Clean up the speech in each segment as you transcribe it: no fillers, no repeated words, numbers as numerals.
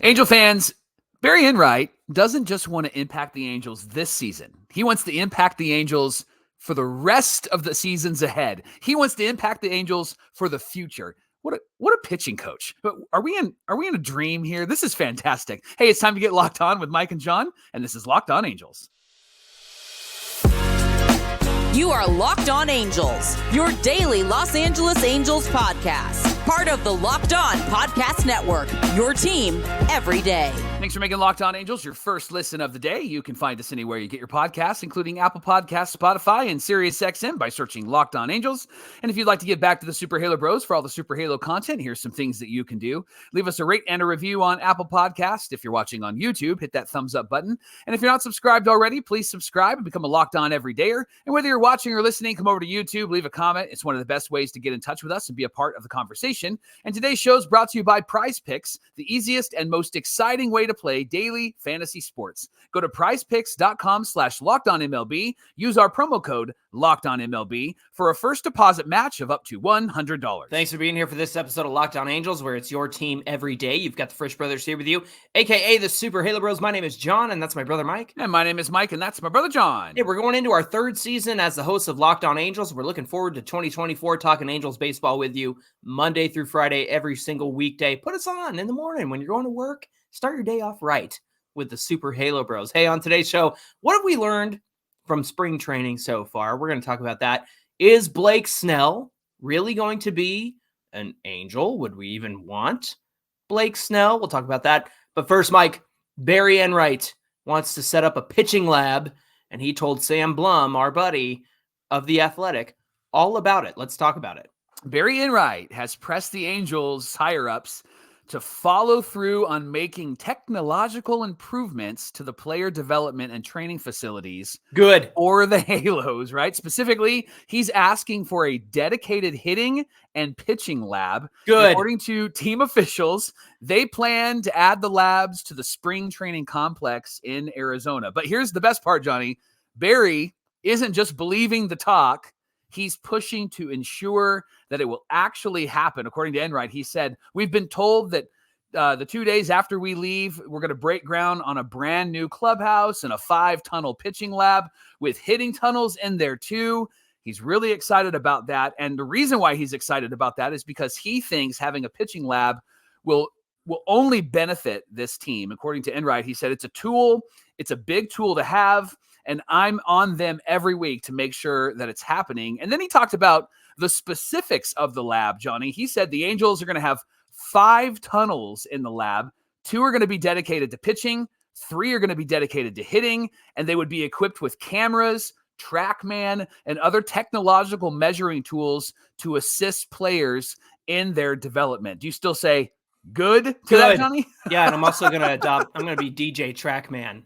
Angel fans, Barry Enright doesn't just want to impact the Angels this season. He wants to impact the Angels for the rest of the seasons ahead. He wants to impact the Angels for the future. What a pitching coach. But are we in a dream here? This is fantastic. Hey, it's time to get locked on with Mike and John, and this is Locked On Angels. You are Locked On Angels, your daily Los Angeles Angels podcast. Part of the Locked On Podcast Network, your team every day. Thanks for making Locked On Angels your first listen of the day. You can find us anywhere you get your podcasts, including Apple Podcasts, Spotify, and SiriusXM by searching Locked On Angels. And if you'd like to give back to the Super Halo Bros for all the Super Halo content, here's some things that you can do. Leave us a rate and a review on Apple Podcasts. If you're watching on YouTube, hit that thumbs up button. And if you're not subscribed already, please subscribe and become a Locked On Everydayer. And whether you're watching or listening, come over to YouTube, leave a comment. It's one of the best ways to get in touch with us and be a part of the conversation. And today's show is brought to you by PrizePicks, the easiest and most exciting way to play daily fantasy sports. Go to prizepicks.com/LockedOnMLB. Use our promo code LockedOnMLB for a first deposit match of up to $100. Thanks for being here for this episode of Locked On Angels, where it's your team every day. You've got the Frisch Brothers here with you, a.k.a. the Super Halo Bros. My name is John, and that's my brother Mike. And my name is Mike, and that's my brother John. Hey, we're going into our third season as the hosts of Locked On Angels. We're looking forward to 2024, talking Angels baseball with you Monday through Friday, every single weekday. Put us on in the morning when you're going to work. Start your day off right with the Super Halo Bros. Hey, on today's show, what have we learned from spring training so far? We're going to talk about that. Is Blake Snell really going to be an Angel? Would we even want Blake Snell? We'll talk about that. But first, Mike, Barry Enright wants to set up a pitching lab, and he told Sam Blum, our buddy of The Athletic, all about it. Let's talk about it. Barry Enright has pressed the Angels higher-ups to follow through on making technological improvements to the player development and training facilities. Good. Or the Halos, right? Specifically, he's asking for a dedicated hitting and pitching lab. Good. According to team officials, they plan to add the labs to the spring training complex in Arizona. But here's the best part, Johnny. Barry isn't just believing the talk. He's pushing to ensure that it will actually happen. According to Enright, he said, we've been told that the 2 days after we leave, we're going to break ground on a brand new clubhouse and a 5-tunnel pitching lab with hitting tunnels in there too. He's really excited about that. And the reason why he's excited about that is because he thinks having a pitching lab will only benefit this team. According to Enright, he said it's a tool. It's a big tool to have. And I'm on them every week to make sure that it's happening. And then he talked about the specifics of the lab, Johnny. He said the Angels are going to have 5 tunnels in the lab. 2 are going to be dedicated to pitching. 3 are going to be dedicated to hitting. And they would be equipped with cameras, TrackMan, and other technological measuring tools to assist players in their development. Do you still say good to that, Johnny? Yeah, and I'm also going to I'm going to be DJ Trackman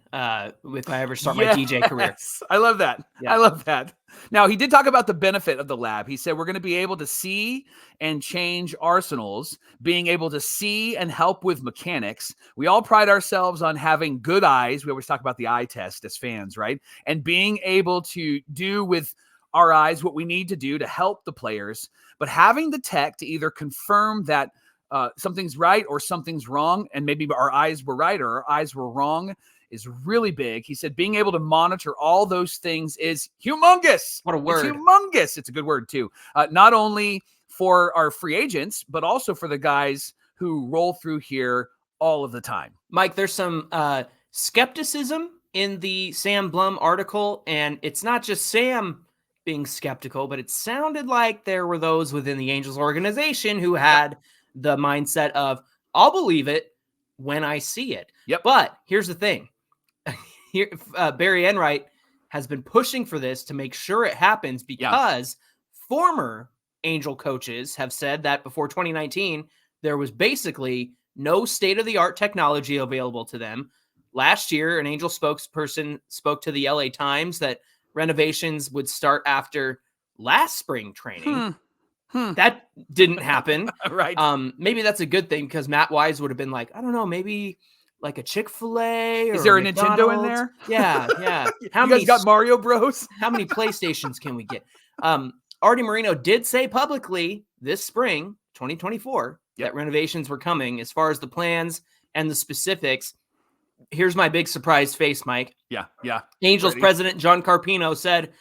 if I ever start my DJ career. I love that. Yeah. I love that. Now, he did talk about the benefit of the lab. He said we're going to be able to see and change arsenals, being able to see and help with mechanics. We all pride ourselves on having good eyes. We always talk about the eye test as fans, right? And being able to do with our eyes what we need to do to help the players. But having the tech to either confirm that something's right or something's wrong, and maybe our eyes were right or our eyes were wrong, is really big. He said being able to monitor all those things is humongous. What a word. It's humongous. It's a good word too. Not only for our free agents, but also for the guys who roll through here all of the time. Mike, there's some skepticism in the Sam Blum article, and it's not just Sam being skeptical, but it sounded like there were those within the Angels organization who had the mindset of, I'll believe it when I see it. Yep. But here's the thing. Here, Barry Enright has been pushing for this to make sure it happens because former Angel coaches have said that before 2019, there was basically no state-of-the-art technology available to them. Last year, an Angel spokesperson spoke to the LA Times that renovations would start after last spring training. That didn't happen. Right. Maybe that's a good thing because Matt Wise would have been like, I don't know, maybe like a Chick-fil-A. Is there a McDonald's. Nintendo in there? Yeah. You guys got Mario Bros? How many PlayStations can we get? Artie Moreno did say publicly this spring, 2024, that renovations were coming. As far as the plans and the specifics. Here's my big surprise face, Mike. Yeah. Angels Ready? president John Carpino said,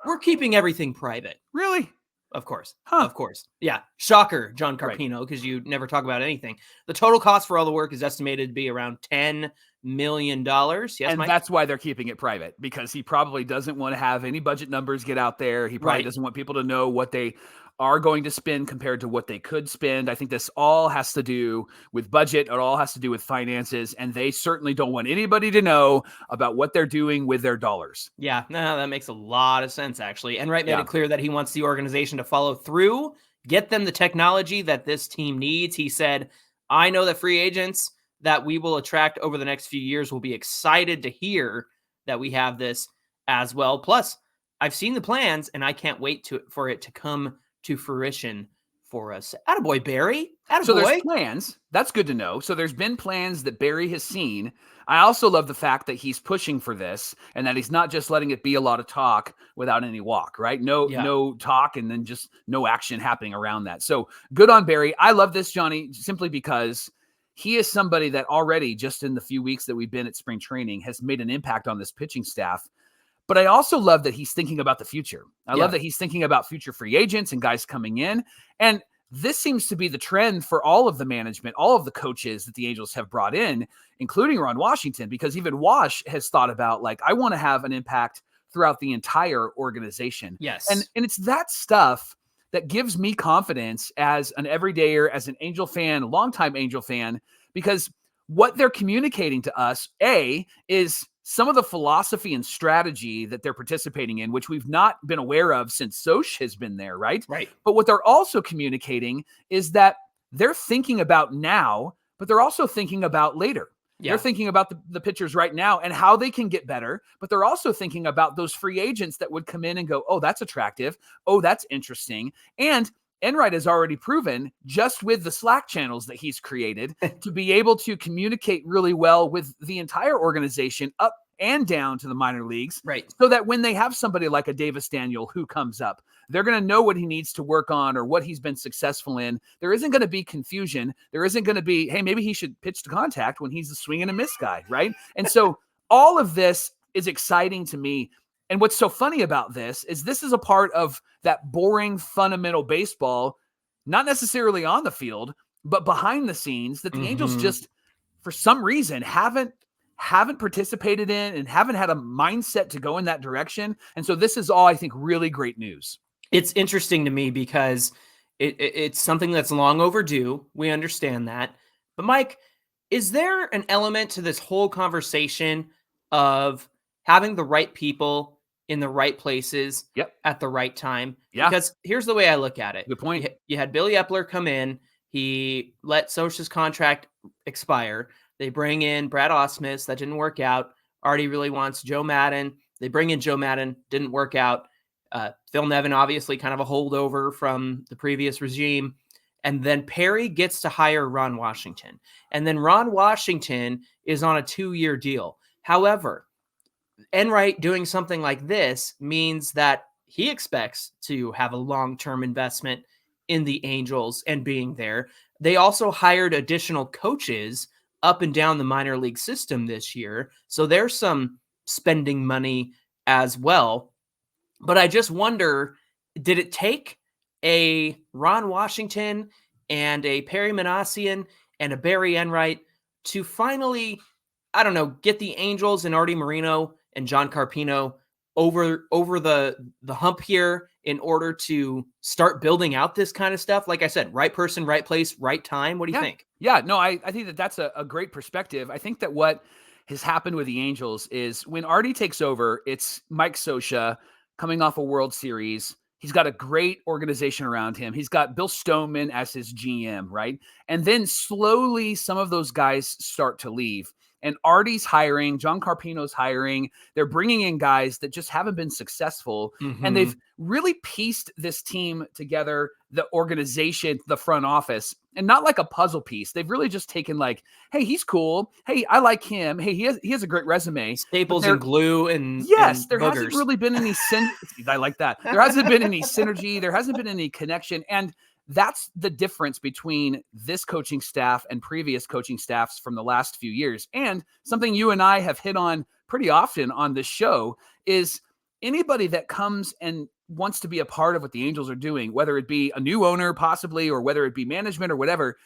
"We're keeping everything private." Really? Of course. Huh. Of course. Yeah. Shocker, John Carpino, because you never talk about anything. The total cost for all the work is estimated to be around $10 million. Yes, and Mike? that's why they're keeping it private, because he probably doesn't want to have any budget numbers get out there. He probably doesn't want people to know what they are going to spend compared to what they could spend. I think this all has to do with budget. It all has to do with finances. And they certainly don't want anybody to know about what they're doing with their dollars. Yeah, no, that makes a lot of sense, actually. Enright made it clear that he wants the organization to follow through, get them the technology that this team needs. He said, "I know that free agents that we will attract over the next few years will be excited to hear that we have this as well. Plus, I've seen the plans, and I can't wait for it to come to fruition for us." Attaboy, Barry. Attaboy. So there's plans. That's good to know. So there's been plans that Barry has seen. I also love the fact that he's pushing for this and that he's not just letting it be a lot of talk without any walk, right? No talk and then just no action happening around that. So good on Barry. I love this, Johnny, simply because he is somebody that already, just in the few weeks that we've been at spring training, has made an impact on this pitching staff. But I also love that he's thinking about the future. I love that he's thinking about future free agents and guys coming in. And this seems to be the trend for all of the management, all of the coaches that the Angels have brought in, including Ron Washington, because even Wash has thought about, like, I want to have an impact throughout the entire organization. Yes. And it's that stuff that gives me confidence as an everydayer, as an Angel fan, longtime Angel fan, because what they're communicating to us, is some of the philosophy and strategy that they're participating in, which we've not been aware of since Soch has been there, right? Right. But what they're also communicating is that they're thinking about now, but they're also thinking about later. Yeah. They're thinking about the pitchers right now and how they can get better, but they're also thinking about those free agents that would come in and go, oh, that's attractive. Oh, that's interesting. And Enright has already proven, just with the Slack channels that he's created, to be able to communicate really well with the entire organization up and down to the minor leagues. Right. So that when they have somebody like a Davis Daniel who comes up, they're going to know what he needs to work on or what he's been successful in. There isn't going to be confusion. There isn't going to be, hey, maybe he should pitch to contact when he's a swing and a miss guy, right? And so all of this is exciting to me. And what's so funny about this is a part of that boring fundamental baseball, not necessarily on the field, but behind the scenes, that the Angels just, for some reason, haven't participated in and haven't had a mindset to go in that direction. And so this is all, I think, really great news. It's interesting to me because it's something that's long overdue. We understand that. But Mike, is there an element to this whole conversation of having the right people in the right places at the right time? Yeah. Because here's the way I look at it. Good point. You had Billy Epler come in. He let Soch's contract expire. They bring in Brad Ausmus. That didn't work out. Artie really wants Joe Madden. They bring in Joe Madden. Didn't work out. Phil Nevin, obviously kind of a holdover from the previous regime. And then Perry gets to hire Ron Washington. And then Ron Washington is on a 2-year deal. However, Enright doing something like this means that he expects to have a long-term investment in the Angels and being there. They also hired additional coaches up and down the minor league system this year. So there's some spending money as well. But I just wonder, did it take a Ron Washington and a Perry Manassian and a Barry Enright to finally, I don't know, get the Angels and Artie Moreno and John Carpino over the hump here in order to start building out this kind of stuff? Like I said, right person, right place, right time. What do you think? Yeah, no, I think that that's a great perspective. I think that what has happened with the Angels is when Artie takes over, it's Mike Scioscia coming off a World Series. He's got a great organization around him. He's got Bill Stoneman as his GM, right? And then slowly some of those guys start to leave. And Artie's hiring, John Carpino's hiring. They're bringing in guys that just haven't been successful. And they've really pieced this team together, the organization, the front office, and not like a puzzle piece. They've really just taken like, hey, he's cool. Hey, I like him. Hey, he has a great resume. Staples and glue and there boogers. Hasn't really been any I like that. There hasn't been any synergy. There hasn't been any connection. And that's the difference between this coaching staff and previous coaching staffs from the last few years. And something you and I have hit on pretty often on this show is anybody that comes and wants to be a part of what the Angels are doing, whether it be a new owner possibly, or whether it be management or whatever,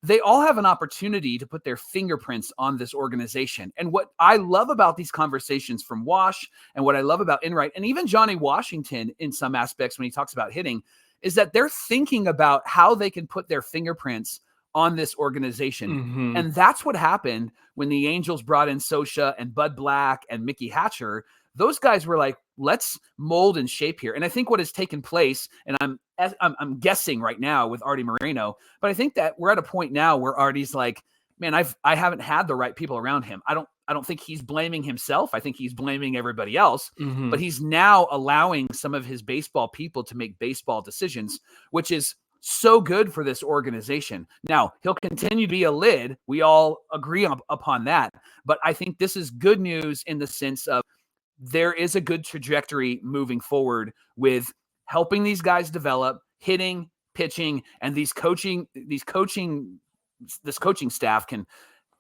they all have an opportunity to put their fingerprints on this organization. And what I love about these conversations from Wash, and what I love about Enright, and even Johnny Washington in some aspects when he talks about hitting, is that they're thinking about how they can put their fingerprints on this organization. Mm-hmm. And that's what happened when the Angels brought in Scioscia and Bud Black and Mickey Hatcher. Those guys were like, let's mold and shape here. And I think what has taken place, and I'm guessing right now with Artie Moreno, but I think that we're at a point now where Artie's like, man, I haven't had the right people around him. I don't think he's blaming himself. I think he's blaming everybody else, Mm-hmm. but he's now allowing some of his baseball people to make baseball decisions, which is so good for this organization. Now, he'll continue to be a lid. We all agree upon that. But I think this is good news in the sense of there is a good trajectory moving forward with helping these guys develop, hitting, pitching, and this coaching staff can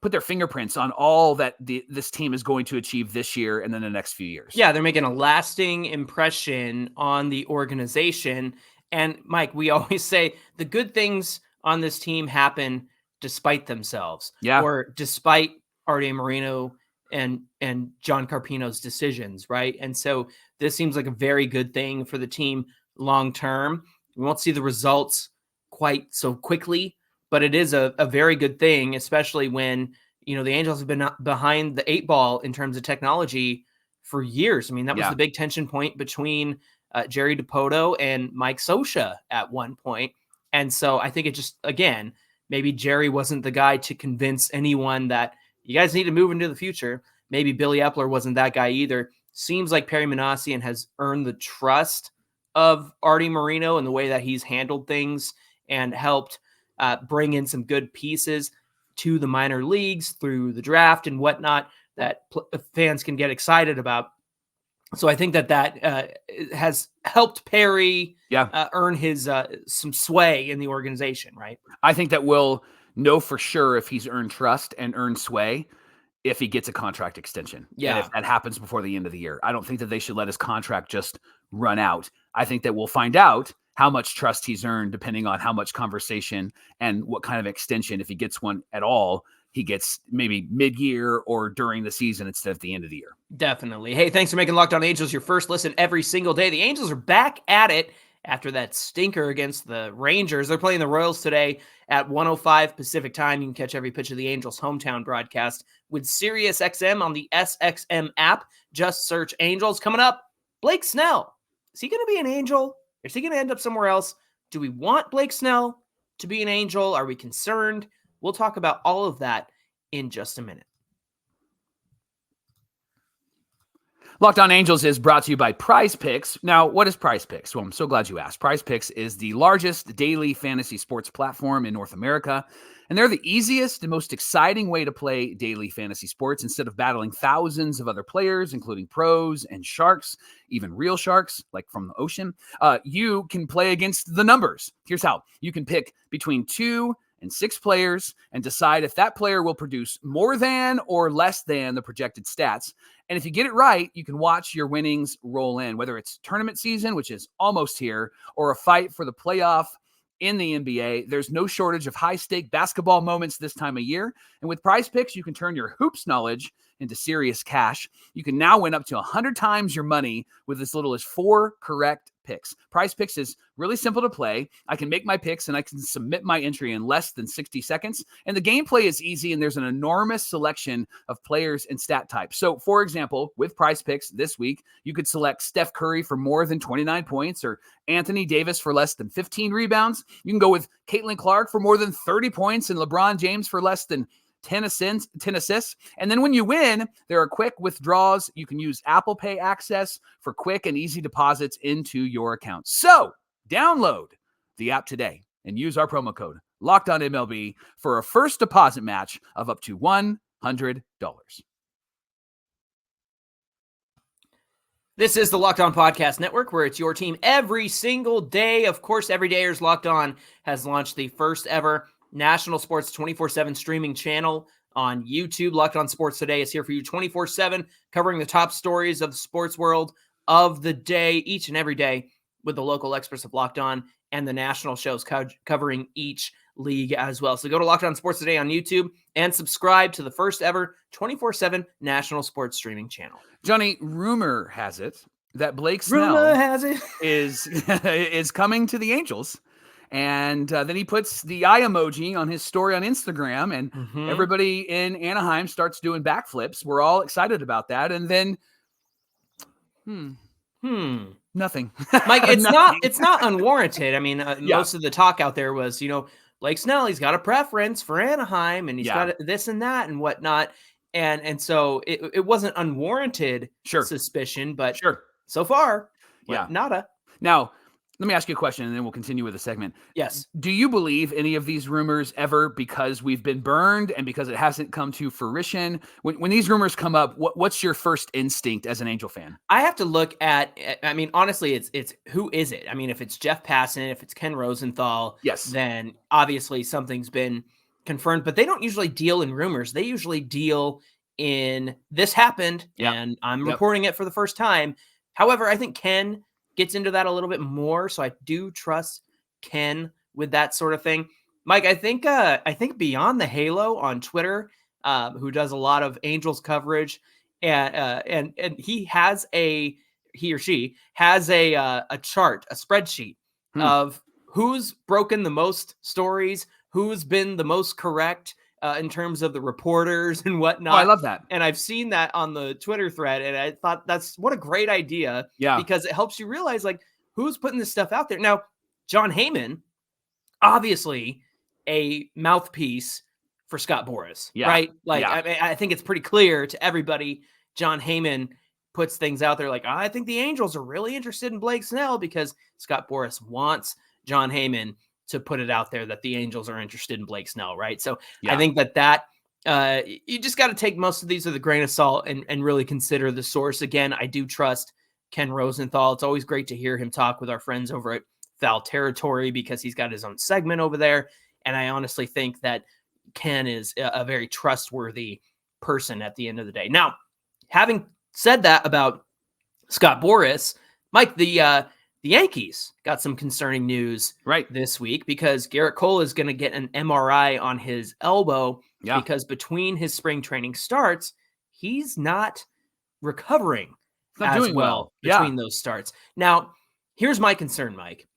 put their fingerprints on all that this team is going to achieve this year and then the next few years. Yeah, they're making a lasting impression on the organization. And Mike, we always say the good things on this team happen despite themselves, or despite Artie Moreno and John Carpino's decisions, right? And so this seems like a very good thing for the team long term. We won't see the results quite so quickly, but it is a very good thing, especially when, the Angels have been behind the 8 ball in terms of technology for years. I mean, that was the big tension point between Jerry DiPoto and Mike Scioscia at one point. And so I think it just, again, maybe Jerry wasn't the guy to convince anyone that you guys need to move into the future. Maybe Billy Epler wasn't that guy either. Seems like Perry Minasian has earned the trust of Artie Moreno in the way that he's handled things and helped bring in some good pieces to the minor leagues through the draft and whatnot that fans can get excited about. So I think that has helped Perry earn his some sway in the organization, right? I think that we'll know for sure if he's earned trust and earned sway if he gets a contract extension. Yeah. And if that happens before the end of the year. I don't think that they should let his contract just run out. I think that we'll find out how much trust he's earned depending on how much conversation and what kind of extension, if he gets one at all, he gets maybe mid-year or during the season instead of the end of the year. Definitely. Hey, thanks for making Locked On Angels your first listen every single day. The Angels are back at it after that stinker against the Rangers. They're playing the Royals today at 1:05 Pacific time. You can catch every pitch of the Angels' hometown broadcast with SiriusXM on the SXM app. Just search Angels. Coming up, Blake Snell. Is he going to be an Angel? Or is he going to end up somewhere else? Do we want Blake Snell to be an Angel? Are we concerned? We'll talk about all of that in just a minute. Locked On Angels is brought to you by PrizePicks. Now, what is PrizePicks? Well, I'm so glad you asked. PrizePicks is the largest daily fantasy sports platform in North America, and they're the easiest and most exciting way to play daily fantasy sports. Instead of battling thousands of other players, including pros and sharks, even real sharks, like from the ocean, you can play against the numbers. Here's how. You can pick between 2 and 6 players and decide if that player will produce more than or less than the projected stats. And if you get it right, you can watch your winnings roll in, whether it's tournament season, which is almost here, or a fight for the playoff in the NBA. There's no shortage of high-stake basketball moments this time of year. And with PrizePicks, you can turn your hoops knowledge into serious cash. You can now win up to 100 times your money with as little as 4 correct picks. PrizePicks is really simple to play. I can make my picks and I can submit my entry in less than 60 seconds. And the gameplay is easy and there's an enormous selection of players and stat types. So, for example, with PrizePicks this week, you could select Steph Curry for more than 29 points or Anthony Davis for less than 15 rebounds. You can go with Caitlin Clark for more than 30 points and LeBron James for less than 10 assists. And then when you win, there are quick withdrawals. You can use Apple Pay access for quick and easy deposits into your account. So download the app today and use our promo code LOCKEDONMLB for a first deposit match of up to $100. This is the Locked On Podcast Network, where it's your team every single day. Of course, Everydayers Locked On has launched the first ever national sports 24/7 streaming channel on YouTube. Locked On Sports Today is here for you 24/7, covering the top stories of the sports world of the day, each and every day, with the local experts of Locked On and the national shows covering each league as well. So go to Locked On Sports Today on YouTube and subscribe to the first ever 24/7 national sports streaming channel. Johnny, rumor has it that Blake Snell is coming to the Angels. And then he puts the eye emoji on his story on Instagram, and everybody in Anaheim starts doing backflips. We're all excited about that. And then, nothing. Mike, it's not unwarranted. I mean, most of the talk out there was, Blake Snell, he's got a preference for Anaheim, and he's got this and that and whatnot. And so it wasn't unwarranted suspicion, but so far, nada. Now, let me ask you a question, and then we'll continue with the segment. Yes. Do you believe any of these rumors ever, because we've been burned and because it hasn't come to fruition? When these rumors come up, what's your first instinct as an Angel fan? I have to look at, I mean, honestly, it's who is it? I mean, if it's Jeff Passan, if it's Ken Rosenthal, then obviously something's been confirmed, but they don't usually deal in rumors. They usually deal in this happened, and I'm reporting it for the first time. However, I think Ken gets into that a little bit more, so I do trust Ken with that sort of thing. Mike, I think Beyond the Halo on Twitter, who does a lot of Angels coverage, and he or she has a chart, a spreadsheet of who's broken the most stories, who's been the most correct in terms of the reporters and whatnot. Oh, I love that. And I've seen that on the Twitter thread, and I thought what a great idea. Yeah. Because it helps you realize, like, who's putting this stuff out there. Now, Jon Heyman, obviously a mouthpiece for Scott Boras, right? Like, I think it's pretty clear to everybody, Jon Heyman puts things out there like, I think the Angels are really interested in Blake Snell, because Scott Boras wants Jon Heyman to put it out there that the Angels are interested in Blake Snell, right? So I think that you just got to take most of these with a grain of salt and really consider the source. Again, I do trust Ken Rosenthal. It's always great to hear him talk with our friends over at Foul Territory, because he's got his own segment over there. And I honestly think that Ken is a very trustworthy person at the end of the day. Now, having said that about Scott Boras, Mike, the Yankees got some concerning news this week, because Garrett Cole is going to get an MRI on his elbow because between his spring training starts, he's not recovering doing well between those starts. Now, here's my concern, Mike.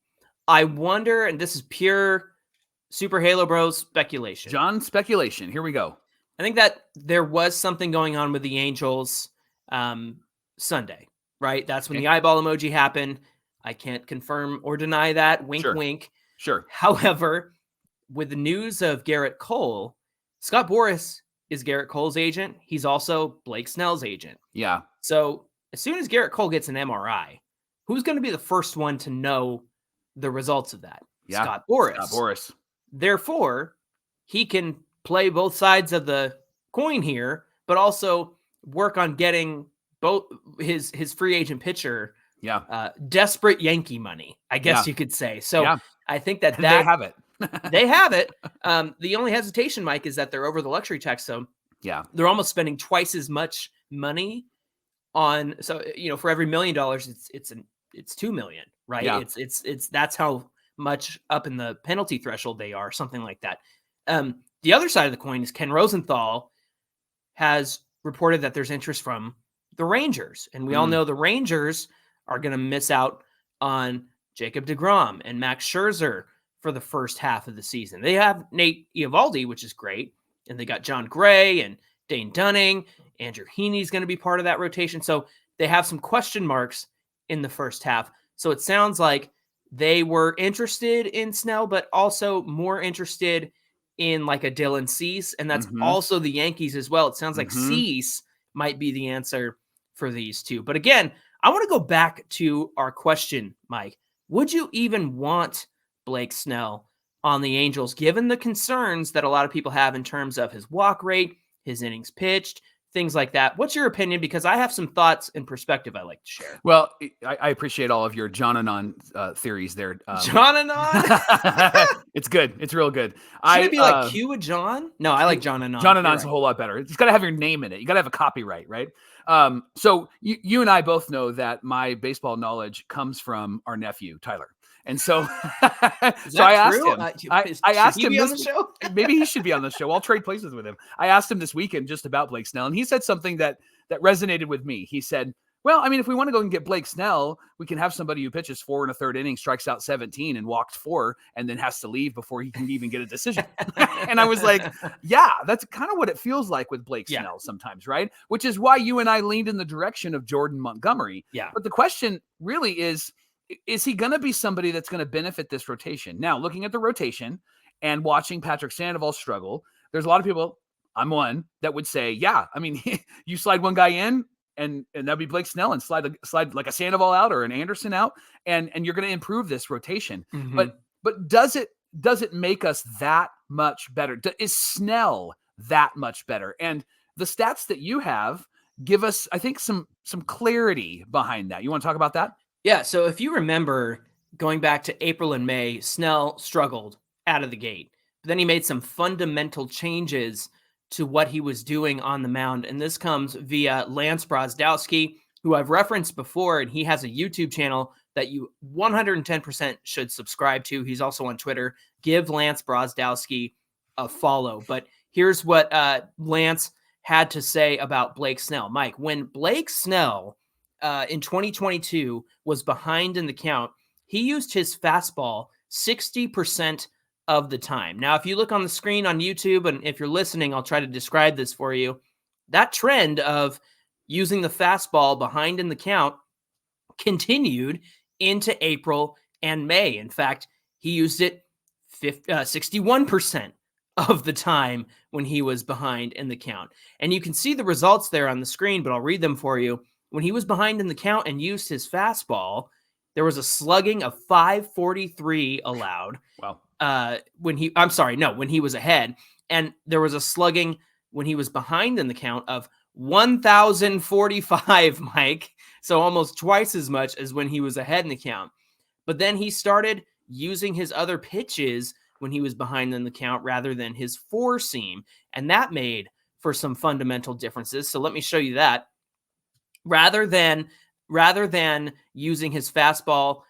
I wonder, and this is pure Super Halo Bros speculation. John speculation. Here we go. I think that there was something going on with the Angels Sunday, right? That's when the eyeball emoji happened. I can't confirm or deny that. Wink, wink. Sure. However, with the news of Garrett Cole, Scott Boras is Garrett Cole's agent. He's also Blake Snell's agent. Yeah. So as soon as Garrett Cole gets an MRI, who's going to be the first one to know the results of that? Scott Boras. Therefore, he can play both sides of the coin here, but also work on getting both his free agent pitcher desperate Yankee money, I guess you could say. So I think that they have it. They have it. The only hesitation, Mike, is that they're over the luxury tax. So they're almost spending twice as much money on. So, for every $1 million, it's $2 million, right? Yeah. It's that's how much up in the penalty threshold they are, something like that. The other side of the coin is Ken Rosenthal has reported that there's interest from the Rangers, and we all know the Rangers are going to miss out on Jacob deGrom and Max Scherzer for the first half of the season. They have Nate Eovaldi, which is great, and they got John Gray and Dane Dunning. Andrew Heaney's going to be part of that rotation. So they have some question marks in the first half. So it sounds like they were interested in Snell, but also more interested in like a Dylan Cease, and that's also the Yankees as well. It sounds like Cease might be the answer for these two. But again, I want to go back to our question, Mike. Would you even want Blake Snell on the Angels, given the concerns that a lot of people have in terms of his walk rate, his innings pitched, things like that. What's your opinion? Because I have some thoughts and perspective I like to share. Well, I appreciate all of your John Anon theories there. John Anon? It's good. It's real good. Should it be like Q a John? No, I like John Anon. John Anon's a whole lot better. It's got to have your name in it. You got to have a copyright, right? So you and I both know that my baseball knowledge comes from our nephew, Tyler. And so, I asked him. I asked him on the show. Maybe he should be on the show. I'll trade places with him. I asked him this weekend just about Blake Snell, and he said something that resonated with me. He said, "Well, I mean, if we want to go and get Blake Snell, we can have somebody who pitches 4 1/3 innings, strikes out 17, and walks 4, and then has to leave before he can even get a decision." And I was like, "Yeah, that's kind of what it feels like with Blake Snell sometimes, right?" Which is why you and I leaned in the direction of Jordan Montgomery. Yeah. But the question really is he going to be somebody that's going to benefit this rotation? Now, looking at the rotation and watching Patrick Sandoval struggle, there's a lot of people, I'm one, that would say, yeah, I mean, you slide one guy in and that'd be Blake Snell, and slide like a Sandoval out or an Anderson out, and you're going to improve this rotation. Mm-hmm. But does it make us that much better? Is Snell that much better? And the stats that you have give us, I think, some clarity behind that. You want to talk about that? Yeah, so if you remember going back to April and May, Snell struggled out of the gate. But then he made some fundamental changes to what he was doing on the mound. And this comes via Lance Brozdowski, who I've referenced before, and he has a YouTube channel that you 110% should subscribe to. He's also on Twitter. Give Lance Brozdowski a follow. But here's what Lance had to say about Blake Snell. Mike, when Blake Snell in 2022 was behind in the count, he used his fastball 60% of the time. Now, if you look on the screen on YouTube, and if you're listening, I'll try to describe this for you. That trend of using the fastball behind in the count continued into April and May. In fact, he used it 61% of the time when he was behind in the count. And you can see the results there on the screen, but I'll read them for you. When he was behind in the count and used his fastball, there was a slugging of 543 allowed. Wow. When he was ahead. And there was a slugging when he was behind in the count of 1,045, Mike. So almost twice as much as when he was ahead in the count. But then he started using his other pitches when he was behind in the count rather than his four seam. And that made for some fundamental differences. So let me show you that. Rather than using his fastball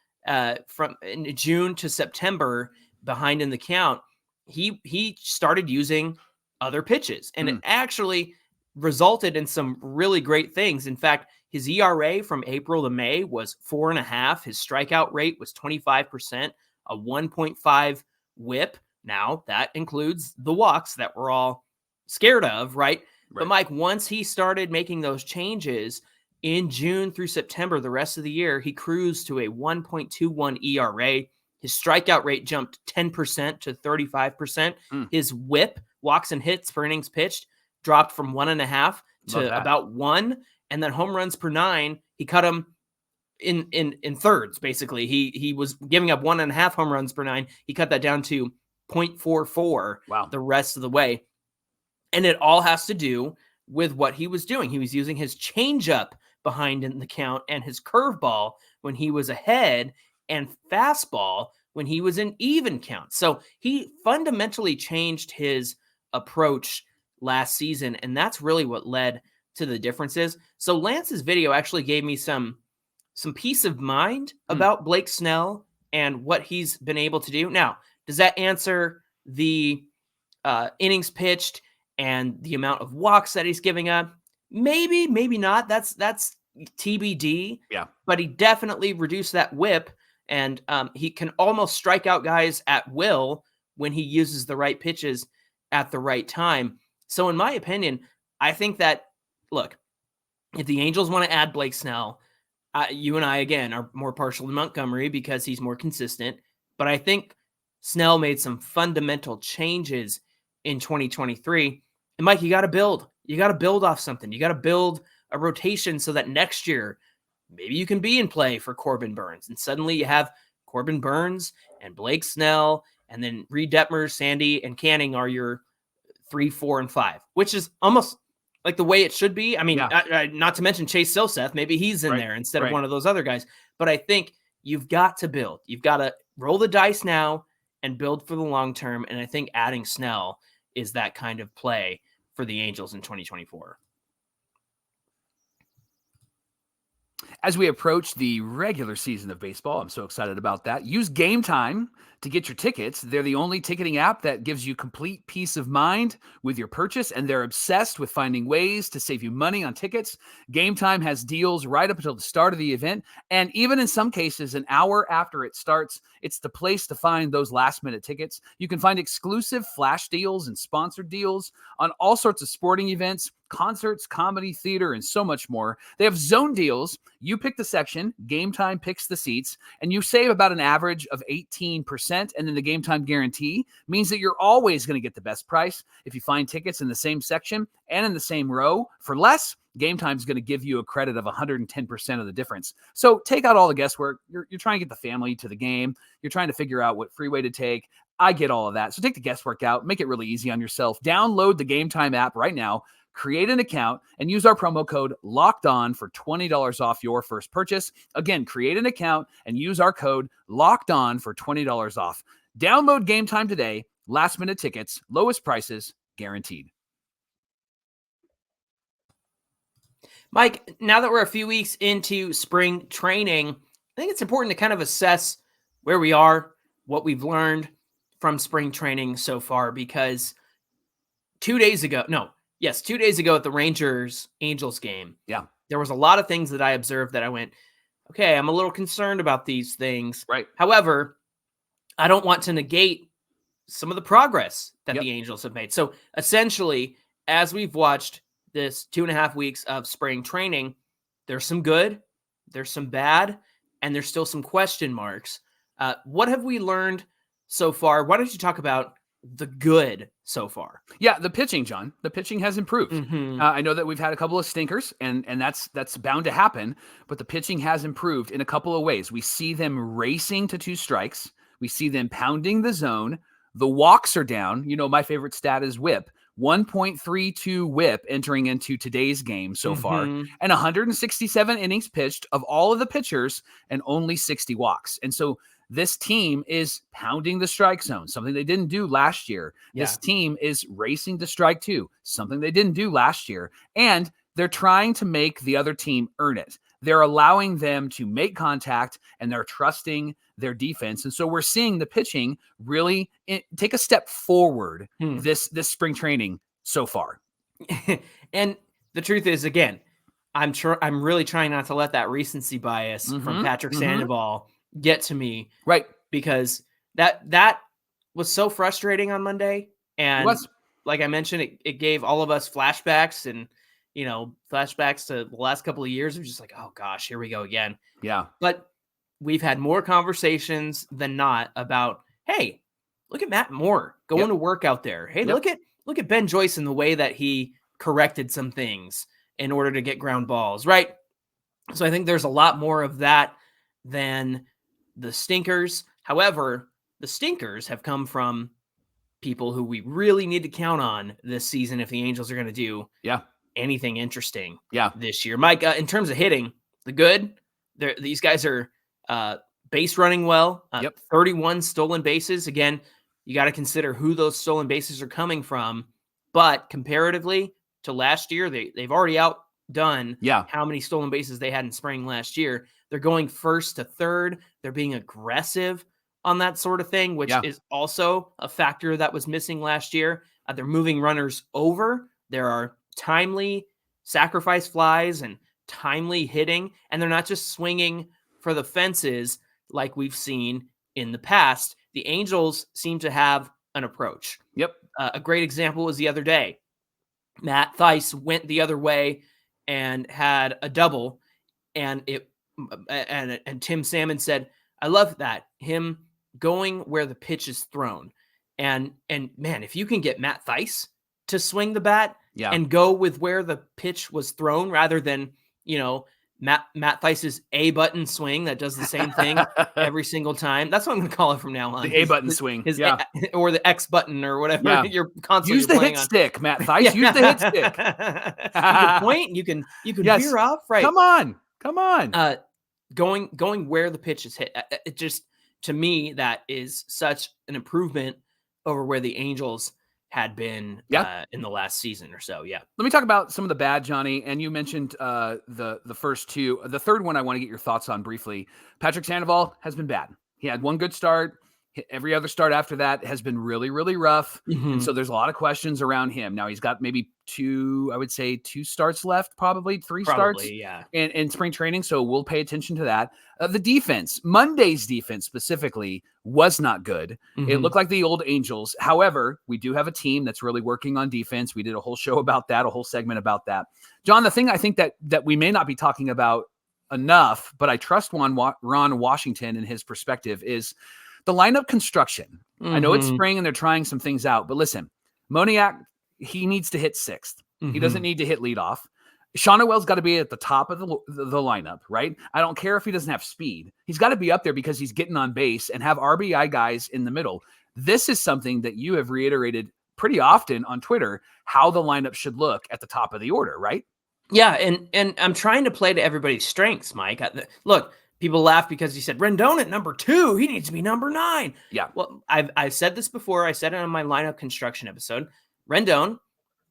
from in June to September behind in the count, he started using other pitches, and it actually resulted in some really great things. In fact, his ERA from April to May was 4.5. His strikeout rate was 25%, a 1.5 WHIP. Now that includes the walks that we're all scared of, right? But Mike, once he started making those changes in June through September, the rest of the year, he cruised to a 1.21 ERA. His strikeout rate jumped 10% to 35%. His WHIP, walks and hits per innings pitched, dropped from 1.5 to about 1. And then home runs per 9, he cut them in thirds, basically. He was giving up 1.5 home runs per 9. He cut that down to 0.44 the rest of the way. And it all has to do with what he was doing. He was using his changeup behind in the count and his curveball when he was ahead and fastball when he was in even count. So he fundamentally changed his approach last season, and that's really what led to the differences. So Lance's video actually gave me some peace of mind about Blake Snell and what he's been able to do. Now, does that answer the innings pitched and the amount of walks that he's giving up? Maybe, maybe not. That's TBD. Yeah. But he definitely reduced that WHIP, and he can almost strike out guys at will when he uses the right pitches at the right time. So in my opinion, I think that, look, if the Angels want to add Blake Snell, you and I, again, are more partial to Montgomery because he's more consistent. But I think Snell made some fundamental changes in 2023. And Mike, you got to build. You got to build off something. You got to build a rotation so that next year, maybe you can be in play for Corbin Burnes. And suddenly you have Corbin Burnes and Blake Snell, and then Reed Detmers, Sandy, and Canning are your 3, 4, and 5, which is almost like the way it should be. I mean, Yeah. not to mention Chase Silseth. Maybe he's in there instead of one of those other guys. But I think you've got to build. You've got to roll the dice now and build for the long term. And I think adding Snell is that kind of play for the Angels in 2024. As we approach the regular season of baseball, I'm so excited about that. Use GameTime to get your tickets. They're the only ticketing app that gives you complete peace of mind with your purchase, and they're obsessed with finding ways to save you money on tickets. GameTime has deals right up until the start of the event, and even in some cases, an hour after it starts, it's the place to find those last-minute tickets. You can find exclusive flash deals and sponsored deals on all sorts of sporting events, concerts, comedy, theater, and so much more. They have zone deals. You pick the section, GameTime picks the seats, and you save about an average of 18%. And then the GameTime guarantee means that you're always going to get the best price. If you find tickets in the same section and in the same row for less, GameTime is going to give you a credit of 110% of the difference. So take out all the guesswork. You're trying to get the family to the game. You're trying to figure out what freeway to take. I get all of that. So take the guesswork out. Make it really easy on yourself. Download the GameTime app right now. Create an account and use our promo code LOCKEDON for $20 off your first purchase. Again, create an account and use our code LOCKEDON for $20 off. Download GameTime today. Last minute tickets, lowest prices, guaranteed. Mike, now that we're a few weeks into spring training, I think it's important to kind of assess where we are, what we've learned from spring training so far, because 2 days ago at the Rangers-Angels game, there was a lot of things that I observed that I went, okay, I'm a little concerned about these things. Right. However, I don't want to negate some of the progress that the Angels have made. So essentially, as we've watched this 2.5 weeks of spring training, there's some good, there's some bad, and there's still some question marks. What have we learned so far? Why don't you talk about the good so far? Yeah, the pitching, John. The pitching has improved. Mm-hmm. I know that we've had a couple of stinkers, and that's bound to happen, but the pitching has improved in a couple of ways. We see them racing to 2 strikes. We see them pounding the zone. The walks are down. You know, my favorite stat is whip. 1.32 whip entering into today's game so far, and 167 innings pitched of all of the pitchers and only 60 walks. And so this team is pounding the strike zone, something they didn't do last year. This team is racing to strike 2, something they didn't do last year. And they're trying to make the other team earn it. They're allowing them to make contact, and they're trusting their defense. And so we're seeing the pitching really take a step forward this spring training so far. And the truth is, again, I'm really trying not to let that recency bias from Patrick Sandoval get to me. Right. Because that was so frustrating on Monday. And like I mentioned, it gave all of us flashbacks and, flashbacks to the last couple of years of just like, oh gosh, here we go again. Yeah. But we've had more conversations than not about, hey, look at Matt Moore going to work out there. Hey, look at Ben Joyce and the way that he corrected some things in order to get ground balls, right? So I think there's a lot more of that than the stinkers. However, the stinkers have come from people who we really need to count on this season if the Angels are going to do anything interesting this year. Mike, in terms of hitting, the good, these guys are base running well, 31 stolen bases. Again, you got to consider who those stolen bases are coming from. But comparatively to last year, they've already outdone how many stolen bases they had in spring last year. They're going first to third. They're being aggressive on that sort of thing, which is also a factor that was missing last year. They're moving runners over. There are timely sacrifice flies and timely hitting, and they're not just swinging for the fences like we've seen in the past. The Angels seem to have an approach. A great example was the other day. Matt Thaiss went the other way and had a double, and Tim Salmon said, I love that, him going where the pitch is thrown. And man, if you can get Matt Thaiss to swing the bat and go with where the pitch was thrown rather than, Matt Theis's A button swing that does the same thing every single time. That's what I'm going to call it from now on. The A button swing. Or the X button or whatever your console Use you're the playing hit on. stick, Matt Theis. Use the hit stick. You can point. You can veer off. Right. Come on. Going where the pitch is hit. It just, to me, that is such an improvement over where the Angels had been in the last season or so. Yeah. Let me talk about some of the bad, Johnny. And you mentioned the first two. The third one I want to get your thoughts on briefly. Patrick Sandoval has been bad. He had one good start. Every other start after that has been really, really rough. And so there's a lot of questions around him. Now he's got maybe two starts left, probably three starts in spring training. So we'll pay attention to that. The defense, Monday's defense specifically, was not good. It looked like the old Angels. However, we do have a team that's really working on defense. We did a whole show about that, a whole segment about that. John, the thing I think that we may not be talking about enough, but I trust Ron Washington and his perspective, is the lineup construction. I know it's spring and they're trying some things out, but listen, Moniak, he needs to hit sixth. He doesn't need to hit leadoff. Shonowell's got to be at the top of the lineup, right? I don't care if he doesn't have speed. He's got to be up there because he's getting on base and have RBI guys in the middle. This is something that you have reiterated pretty often on Twitter, how the lineup should look at the top of the order, right? Yeah, and I'm trying to play to everybody's strengths, Mike. Look, people laugh because you said Rendon at number 2. He needs to be number 9. Yeah. Well, I've said this before. I said it on my lineup construction episode. Rendon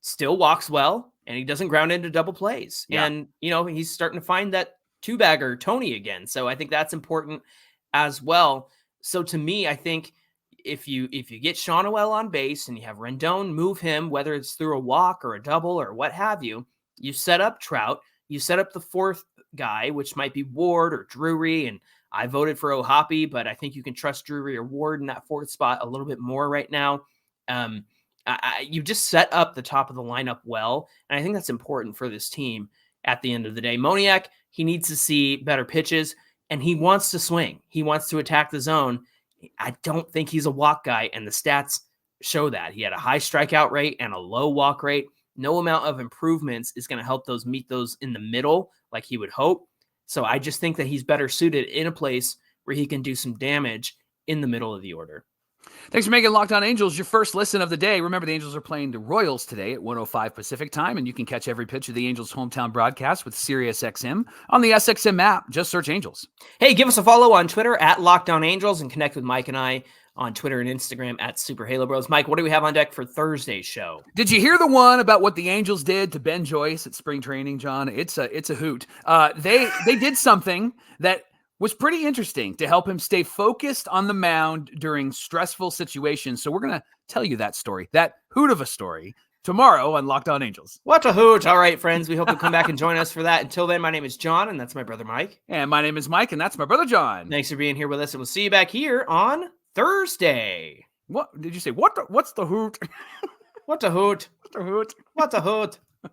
still walks well, and he doesn't ground into double plays. Yeah. And, he's starting to find that two-bagger Tony again. So I think that's important as well. So to me, I think if you get Shonowell on base and you have Rendon move him, whether it's through a walk or a double or what have you, you set up Trout, you set up the fourth guy, which might be Ward or Drury. And I voted for O'Hoppe, but I think you can trust Drury or Ward in that fourth spot a little bit more right now. You just set up the top of the lineup well. And I think that's important for this team at the end of the day. Moniak, he needs to see better pitches and he wants to swing. He wants to attack the zone. I don't think he's a walk guy, and the stats show that. He had a high strikeout rate and a low walk rate. No amount of improvements is going to help those meet those in the middle like he would hope. So I just think that he's better suited in a place where he can do some damage in the middle of the order. Thanks for making Locked On Angels your first listen of the day. Remember, the Angels are playing the Royals today at 1:05 Pacific time, and you can catch every pitch of the Angels' hometown broadcast with SiriusXM on the SXM app. Just search Angels. Hey, give us a follow on Twitter at Locked On Angels and connect with Mike and I on Twitter and Instagram at Super Halo Bros. Mike, what do we have on deck for Thursday's show? Did you hear the one about what the Angels did to Ben Joyce at spring training, John? It's a hoot. They did something that was pretty interesting to help him stay focused on the mound during stressful situations. So we're going to tell you that story, that hoot of a story, tomorrow on Locked On Angels. What a hoot. All right, friends. We hope you'll come back and join us for that. Until then, my name is John, and that's my brother Mike. And my name is Mike, and that's my brother John. Thanks for being here with us, and we'll see you back here on Thursday. What did you say? What's the hoot? What a hoot. What a hoot. What a hoot.